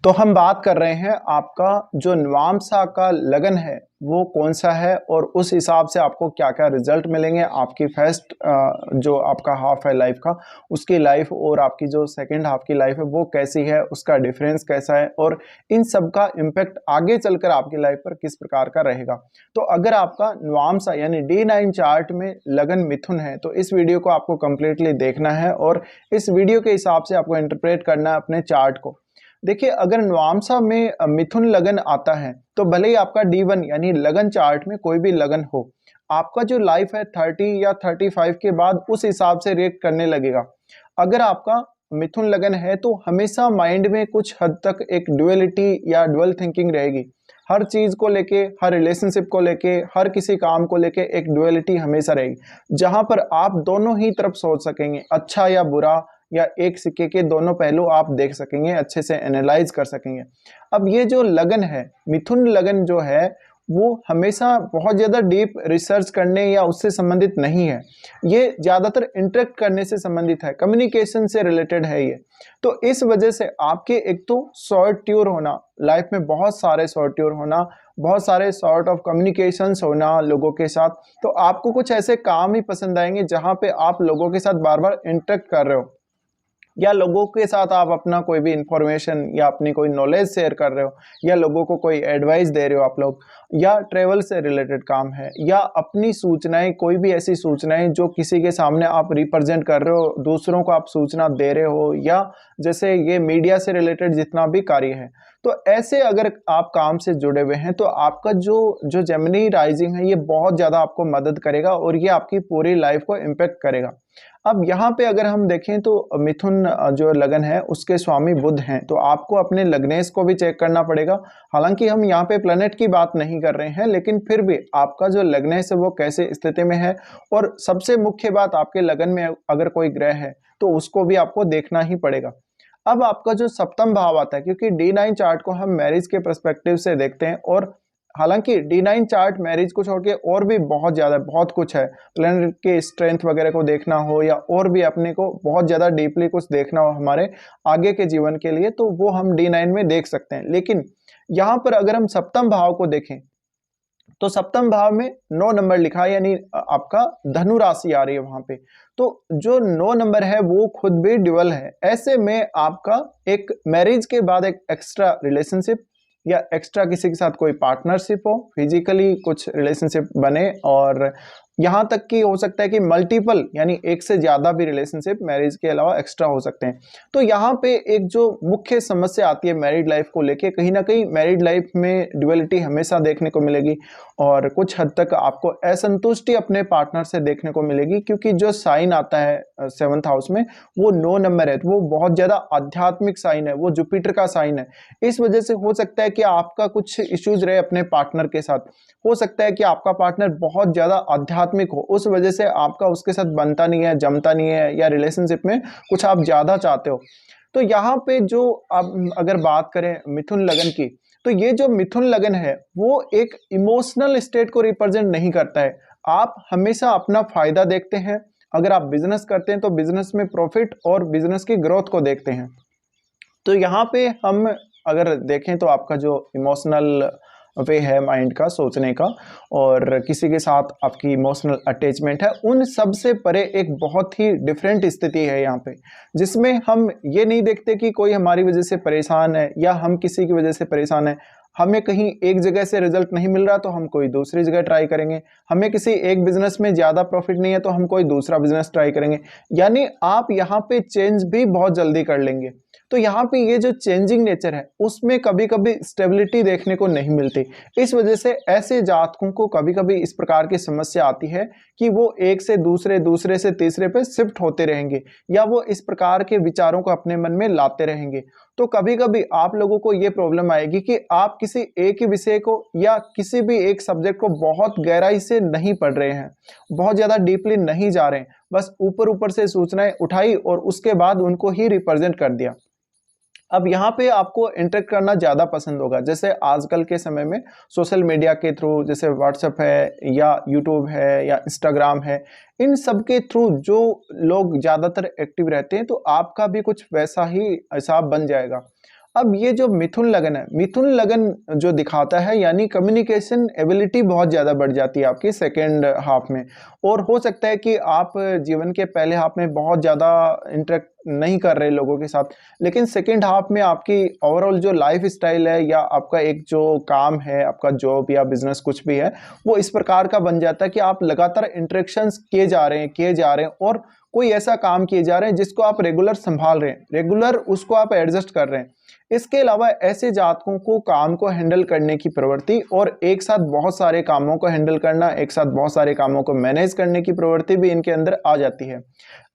तो हम बात कर रहे हैं आपका जो नवामसा का लगन है वो कौन सा है और उस हिसाब से आपको क्या क्या रिजल्ट मिलेंगे। आपकी फर्स्ट जो आपका हाफ है लाइफ का, उसकी लाइफ और आपकी जो सेकंड हाफ की लाइफ है वो कैसी है, उसका डिफरेंस कैसा है और इन सब का इम्पैक्ट आगे चलकर आपकी लाइफ पर किस प्रकार का रहेगा। तो अगर आपका नवामसा यानी D9 चार्ट में लगन मिथुन है तो इस वीडियो को आपको कंप्लीटली देखना है और इस वीडियो के हिसाब से आपको इंटरप्रेट करना है अपने चार्ट को। देखिए, अगर नवामसा में मिथुन लगन आता है तो भले ही आपका D1 यानी लगन चार्ट में कोई भी लगन हो, आपका जो लाइफ है 30 या 35 के बाद उस हिसाब से रिएक्ट करने लगेगा। अगर आपका मिथुन लगन है तो हमेशा माइंड में कुछ हद तक एक ड्युअलिटी या ड्युअल थिंकिंग रहेगी। हर चीज को लेके, हर रिलेशनशिप को लेके, हर किसी काम को लेके एक ड्युअलिटी हमेशा रहेगी, जहां पर आप दोनों ही तरफ सोच सकेंगे, अच्छा या बुरा, या एक सिक्के के दोनों पहलू आप देख सकेंगे, अच्छे से एनालाइज कर सकेंगे। अब ये जो लगन है, मिथुन लगन जो है, वो हमेशा बहुत ज़्यादा डीप रिसर्च करने या उससे संबंधित नहीं है। ये ज़्यादातर इंटरेक्ट करने से संबंधित है, कम्युनिकेशन से रिलेटेड है ये। तो इस वजह से आपके एक तो सॉर्ट्योर होना, लाइफ में बहुत सारे सॉर्ट्योर होना, बहुत सारे सॉर्ट ऑफ कम्युनिकेशंस होना लोगों के साथ, तो आपको कुछ ऐसे काम ही पसंद आएंगे जहाँ पे आप लोगों के साथ बार बार इंटरेक्ट कर रहे हो, या लोगों के साथ आप अपना कोई भी इंफॉर्मेशन या अपनी कोई नॉलेज शेयर कर रहे हो, या लोगों को कोई एडवाइस दे रहे हो आप लोग, या ट्रेवल से रिलेटेड काम है, या अपनी सूचनाएं, कोई भी ऐसी सूचनाएं जो किसी के सामने आप रिप्रेजेंट कर रहे हो, दूसरों को आप सूचना दे रहे हो, या जैसे ये मीडिया से रिलेटेड जितना भी कार्य है, तो ऐसे अगर आप काम से जुड़े हुए हैं तो आपका जो जो जेमिनी राइजिंग है ये बहुत ज़्यादा आपको मदद करेगा और ये आपकी पूरी लाइफ को इम्पेक्ट करेगा। अब यहाँ पे अगर हम देखें तो मिथुन जो लगन है उसके स्वामी बुध हैं, तो आपको अपने लग्नेश को भी चेक करना पड़ेगा। हालांकि हम यहाँ पे प्लैनेट की बात नहीं कर रहे हैं, लेकिन फिर भी आपका जो लग्नेश है वो कैसे स्थिति में है, और सबसे मुख्य बात, आपके लगन में अगर कोई ग्रह है तो उसको भी आपको देखना ही पड़ेगा। अब आपका जो सप्तम भाव आता है, क्योंकि D9 चार्ट को हम मैरिज के पर्सपेक्टिव से देखते हैं, और हालांकि D9 चार्ट मैरिज को छोड़ के और भी बहुत ज़्यादा बहुत कुछ है, प्लैनेट के स्ट्रेंथ वगैरह को देखना हो या और भी अपने को बहुत ज़्यादा डीपली कुछ देखना हो हमारे आगे के जीवन के लिए, तो वो हम D9 में देख सकते हैं। लेकिन यहाँ पर अगर हम सप्तम भाव को देखें तो सप्तम भाव में 9 नंबर लिखा है, यानी आपका धनु राशि आ रही है वहां पे। तो जो 9 नंबर है वो खुद भी ड्यूअल है। ऐसे में आपका एक मैरिज के बाद एक एक्स्ट्रा रिलेशनशिप या एक्स्ट्रा किसी के साथ कोई पार्टनरशिप हो, फिजिकली कुछ रिलेशनशिप बने, और यहाँ तक कि हो सकता है कि मल्टीपल यानी एक से ज़्यादा भी रिलेशनशिप मैरिज के अलावा एक्स्ट्रा हो सकते हैं। तो यहाँ पे एक जो मुख्य समस्या आती है मैरिड लाइफ को लेके, कहीं ना कहीं मैरिड लाइफ में ड्युअलिटी हमेशा देखने को मिलेगी और कुछ हद तक आपको असंतुष्टि अपने पार्टनर से देखने को मिलेगी, क्योंकि जो साइन आता है 7th हाउस में वो 9 नंबर है, तो वो बहुत ज़्यादा आध्यात्मिक साइन है, वो जुपिटर का साइन है। इस वजह से हो सकता है कि आपका कुछ इश्यूज रहे अपने पार्टनर के साथ, हो सकता है कि आपका पार्टनर बहुत ज़्यादा आध्यात्मिक हो, उस वजह से आपका उसके साथ बनता नहीं है, जमता नहीं है, या रिलेशनशिप में कुछ आप ज़्यादा चाहते हो। तो यहाँ पे जो आप अगर बात करें मिथुन लगन की, तो ये जो मिथुन लगन है वो एक इमोशनल स्टेट को रिप्रेजेंट नहीं करता है। आप हमेशा अपना फायदा देखते हैं। अगर आप बिजनेस करते हैं तो बिजनेस में प्रॉफिट और बिजनेस की ग्रोथ को देखते हैं। तो यहाँ पे हम अगर देखें तो आपका जो इमोशनल वे है माइंड का, सोचने का, और किसी के साथ आपकी इमोशनल अटैचमेंट है, उन सब से परे एक बहुत ही डिफरेंट स्थिति है यहाँ पे, जिसमें हम ये नहीं देखते कि कोई हमारी वजह से परेशान है या हम किसी की वजह से परेशान है। हमें कहीं एक जगह से रिजल्ट नहीं मिल रहा तो हम कोई दूसरी जगह ट्राई करेंगे, हमें किसी एक बिजनेस में ज़्यादा प्रॉफिट नहीं है तो हम कोई दूसरा बिजनेस ट्राई करेंगे। यानी आप यहाँ पे चेंज भी बहुत जल्दी कर लेंगे। तो यहाँ पे ये जो चेंजिंग नेचर है उसमें कभी कभी स्टेबिलिटी देखने को नहीं मिलती। इस वजह से ऐसे जातकों को कभी कभी इस प्रकार की समस्या आती है कि वो एक से दूसरे, दूसरे से तीसरे पे शिफ्ट होते रहेंगे, या वो इस प्रकार के विचारों को अपने मन में लाते रहेंगे। तो कभी कभी आप लोगों को ये प्रॉब्लम आएगी कि आप किसी एक ही विषय को या किसी भी एक सब्जेक्ट को बहुत गहराई से नहीं पढ़ रहे हैं, बहुत ज़्यादा डीपली नहीं जा रहे हैं, बस ऊपर ऊपर से सूचनाएं उठाई और उसके बाद उनको ही रिप्रेजेंट कर दिया। अब यहाँ पे आपको इंटरेक्ट करना ज़्यादा पसंद होगा, जैसे आजकल के समय में सोशल मीडिया के थ्रू, जैसे व्हाट्सएप है या यूट्यूब है या इंस्टाग्राम है, इन सब के थ्रू जो लोग ज़्यादातर एक्टिव रहते हैं, तो आपका भी कुछ वैसा ही हिसाब बन जाएगा। अब ये जो मिथुन लगन है, मिथुन लगन जो दिखाता है यानी कम्युनिकेशन एबिलिटी बहुत ज़्यादा बढ़ जाती है आपकी सेकेंड हाफ में। और हो सकता है कि आप जीवन के पहले हाफ में बहुत ज़्यादा इंटरेक्ट नहीं कर रहे लोगों के साथ, लेकिन सेकेंड हाफ में आपकी ओवरऑल जो लाइफ स्टाइल है या आपका एक जो काम है, आपका जॉब या बिजनेस कुछ भी है, वो इस प्रकार का बन जाता है कि आप लगातार इंटरेक्शंस किए जा रहे हैं और कोई ऐसा काम किए जा रहे हैं जिसको आप रेगुलर संभाल रहे हैं, रेगुलर उसको आप एडजस्ट कर रहे हैं। इसके अलावा ऐसे जातकों को काम को हैंडल करने की प्रवृत्ति और एक साथ बहुत सारे कामों को हैंडल करना, एक साथ बहुत सारे कामों को मैनेज करने की प्रवृत्ति भी इनके अंदर आ जाती है।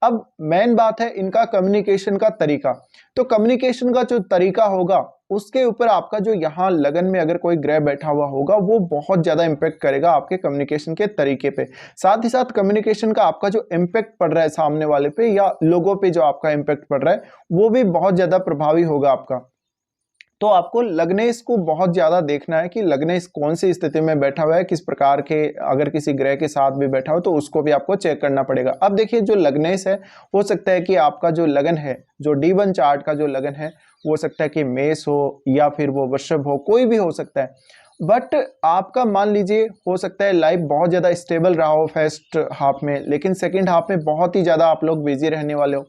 अब मेन बात है इनका कम्युनिकेशन का तरीका। तो कम्युनिकेशन का जो तरीका होगा उसके ऊपर आपका जो यहाँ लगन में अगर कोई ग्रह बैठा हुआ होगा वो बहुत ज्यादा इंपैक्ट करेगा आपके कम्युनिकेशन के तरीके पे। साथ ही साथ कम्युनिकेशन का आपका जो इम्पैक्ट पड़ रहा है सामने वाले पे या लोगों पे जो आपका इम्पैक्ट पड़ रहा है वो भी बहुत ज्यादा प्रभावी होगा आपका। तो आपको लग्नेश को बहुत ज्यादा देखना है कि लग्नेश कौन सी स्थिति में बैठा हुआ है, किस प्रकार के, अगर किसी ग्रह के साथ भी बैठा हो तो उसको भी आपको चेक करना पड़ेगा। अब देखिए जो लग्नेश है, हो सकता है कि आपका जो लगन है, जो D1 चार्ट का जो लगन है, वो हो सकता है कि मेष हो या फिर वो वृषभ हो, कोई भी हो सकता है। बट आपका मान लीजिए हो सकता है लाइफ बहुत ज्यादा स्टेबल रहा हो फर्स्ट हाफ में, लेकिन सेकेंड हाफ में बहुत ही ज्यादा आप लोग बिजी रहने वाले हो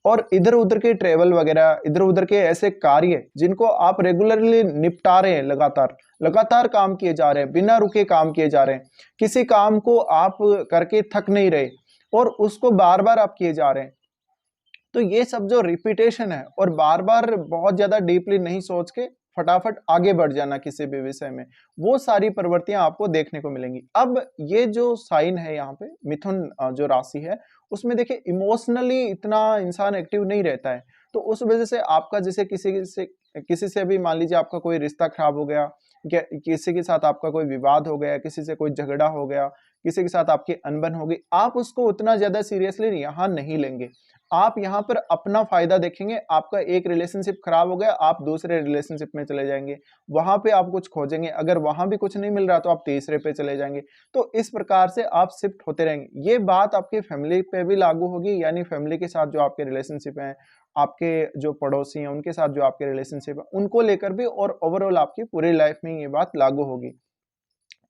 और इधर उधर के ट्रेवल वगैरह, इधर उधर के ऐसे कार्य जिनको आप रेगुलरली निपटा रहे हैं, लगातार लगातार काम किए जा रहे हैं, बिना रुके काम किए जा रहे हैं, किसी काम को आप करके थक नहीं रहे और उसको बार बार आप किए जा रहे हैं। तो ये सब जो रिपीटेशन है और बार बार बहुत ज्यादा डीपली नहीं सोच के फटाफट आगे बढ़ जाना किसी भी विषय में, वो सारी प्रवृत्तियां आपको देखने को मिलेंगी। अब ये जो साइन है यहाँ पे मिथुन जो राशि है, उसमें देखिए इमोशनली इतना इंसान एक्टिव नहीं रहता है। तो उस वजह से आपका जैसे किसी से भी मान लीजिए आपका कोई रिश्ता खराब हो गया, या किसी के साथ आपका कोई विवाद हो गया, किसी से कोई झगड़ा हो गया, किसी के साथ आपकी अनबन हो गई, आप उसको उतना ज्यादा सीरियसली यहाँ नहीं लेंगे। आप यहाँ पर अपना फायदा देखेंगे। आपका एक रिलेशनशिप खराब हो गया, आप दूसरे रिलेशनशिप में चले जाएंगे, वहां पे आप कुछ खोजेंगे, अगर वहां भी कुछ नहीं मिल रहा तो आप तीसरे पे चले जाएंगे। तो इस प्रकार से आप शिफ्ट होते रहेंगे। ये बात आपकी फैमिली पे भी लागू होगी, यानी फैमिली के साथ जो आपके रिलेशनशिप हैं, आपके जो पड़ोसी हैं उनके साथ जो आपके रिलेशनशिप है उनको लेकर भी, और ओवरऑल आपकी पूरी लाइफ में ये बात लागू होगी।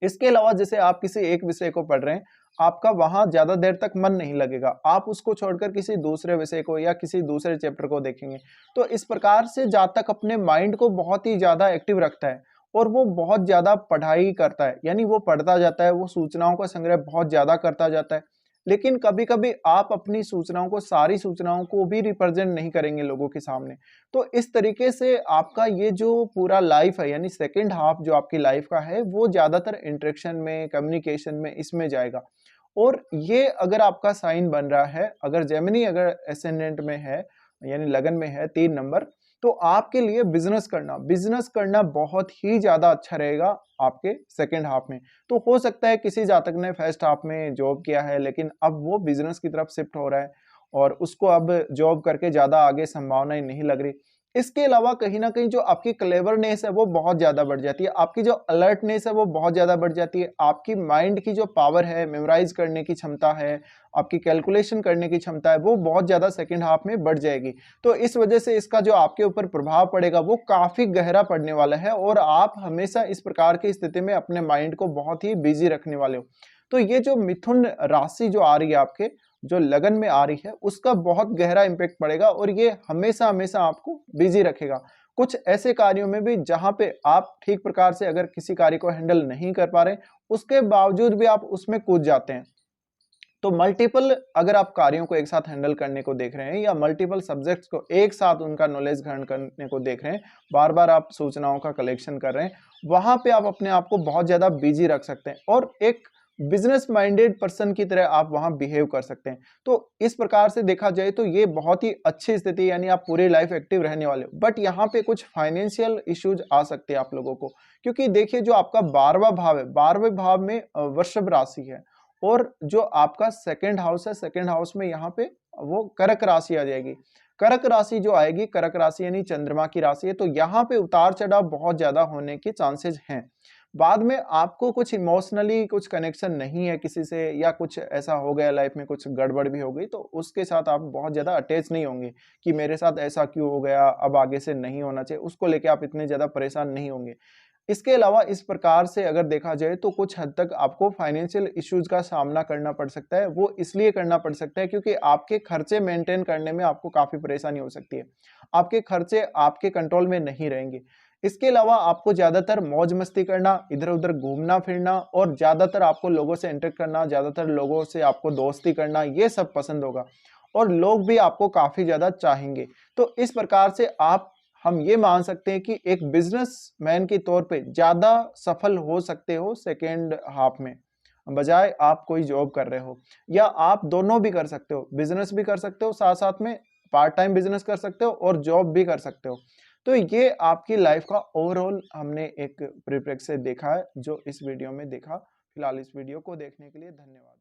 इसके अलावा जैसे आप किसी एक विषय को पढ़ रहे हैं, आपका वहां ज्यादा देर तक मन नहीं लगेगा, आप उसको छोड़कर किसी दूसरे विषय को या किसी दूसरे चैप्टर को देखेंगे। तो इस प्रकार से जातक अपने माइंड को बहुत ही ज्यादा एक्टिव रखता है और वो बहुत ज्यादा पढ़ाई करता है, यानी वो पढ़ता जाता है, वो सूचनाओं का संग्रह बहुत ज्यादा करता जाता है। लेकिन कभी कभी आप अपनी सूचनाओं को, सारी सूचनाओं को भी रिप्रेजेंट नहीं करेंगे लोगों के सामने। तो इस तरीके से आपका ये जो पूरा लाइफ है, यानी सेकेंड हाफ जो आपकी लाइफ का है, वो ज्यादातर इंटरेक्शन में, कम्युनिकेशन में, इसमें जाएगा। और ये अगर आपका साइन बन रहा है, अगर जेमिनी अगर एसेंडेंट में है यानी लगन में है 3 नंबर, तो आपके लिए बिजनेस करना बहुत ही ज्यादा अच्छा रहेगा आपके सेकेंड हाफ में। तो हो सकता है किसी जातक ने फर्स्ट हाफ में जॉब किया है लेकिन अब वो बिजनेस की तरफ शिफ्ट हो रहा है और उसको अब जॉब करके ज्यादा आगे संभावनाएं नहीं लग रही। इसके अलावा कहीं ना कहीं जो आपकी क्लेवरनेस है वो बहुत ज्यादा बढ़ जाती है, आपकी जो अलर्टनेस है वो बहुत ज्यादा बढ़ जाती है, आपकी माइंड की जो पावर है, मेमोराइज करने की क्षमता है, आपकी कैलकुलेशन करने की क्षमता है, वो बहुत ज्यादा सेकंड हाफ में बढ़ जाएगी। तो इस वजह से इसका जो आपके ऊपर प्रभाव पड़ेगा वो काफी गहरा पड़ने वाला है और आप हमेशा इस प्रकार की स्थिति में अपने माइंड को बहुत ही बिजी रखने वाले हो। तो ये जो मिथुन राशि जो आ रही है आपके, जो लगन में आ रही है, उसका बहुत गहरा इंपैक्ट पड़ेगा और ये हमेशा हमेशा आपको बिजी रखेगा। कुछ ऐसे कार्यों में भी जहां पे आप ठीक प्रकार से अगर किसी कार्य को हैंडल नहीं कर पा रहे, उसके बावजूद भी आप उसमें कूद जाते हैं। तो मल्टीपल अगर आप कार्यों को एक साथ हैंडल करने को देख रहे हैं या मल्टीपल सब्जेक्ट्स को एक साथ उनका नॉलेज ग्रहण करने को देख रहे हैं, बार बार आप सूचनाओं का कलेक्शन कर रहे हैं, वहां पे आप अपने आप को बहुत ज्यादा बिजी रख सकते हैं और एक बिजनेस माइंडेड पर्सन की तरह आप वहां बिहेव कर सकते हैं। तो इस प्रकार से देखा जाए तो ये बहुत ही अच्छी स्थिति, यानी आप पूरी लाइफ एक्टिव रहने वाले हो। बट यहाँ पे कुछ फाइनेंशियल इश्यूज आ सकते हैं आप लोगों को, क्योंकि देखिए जो आपका 12वां भाव है, 12वें भाव में वृषभ राशि है और जो आपका सेकंड हाउस है, सेकंड हाउस में यहाँ पे वो कर्क राशि आ जाएगी। कर्क राशि जो आएगी, कर्क राशि यानी चंद्रमा की राशि है, तो यहाँ पे उतार चढ़ाव बहुत ज्यादा होने के चांसेस हैं। बाद में आपको कुछ इमोशनली कुछ कनेक्शन नहीं है किसी से, या कुछ ऐसा हो गया लाइफ में, कुछ गड़बड़ भी हो गई, तो उसके साथ आप बहुत ज़्यादा अटैच नहीं होंगे कि मेरे साथ ऐसा क्यों हो गया, अब आगे से नहीं होना चाहिए, उसको लेके आप इतने ज़्यादा परेशान नहीं होंगे। इसके अलावा इस प्रकार से अगर देखा जाए तो कुछ हद तक आपको फाइनेंशियल इश्यूज का सामना करना पड़ सकता है। वो इसलिए करना पड़ सकता है क्योंकि आपके खर्चे मेंटेन करने में आपको काफ़ी परेशानी हो सकती है। आपके खर्चे आपके कंट्रोल में नहीं रहेंगे। इसके अलावा आपको ज़्यादातर मौज-मस्ती करना, इधर-उधर घूमना-फिरना और ज़्यादातर आपको लोगों से इंटरेक्ट करना, ज़्यादातर लोगों से आपको दोस्ती करना, ये सब पसंद होगा और लोग भी आपको काफ़ी ज़्यादा चाहेंगे। तो इस प्रकार से हम ये मान सकते हैं कि एक बिजनेसमैन के तौर पे ज़्यादा सफल हो सकते हो सेकेंड हाफ में, बजाय आप कोई जॉब कर रहे हो, या आप दोनों भी कर सकते हो, बिजनेस भी कर सकते हो, साथ-साथ में पार्ट टाइम बिजनेस कर सकते हो और जॉब भी कर सकते हो। तो ये आपकी लाइफ का ओवरऑल हमने एक परिप्रेक्ष्य देखा है, जो इस वीडियो में देखा। फिलहाल इस वीडियो को देखने के लिए धन्यवाद।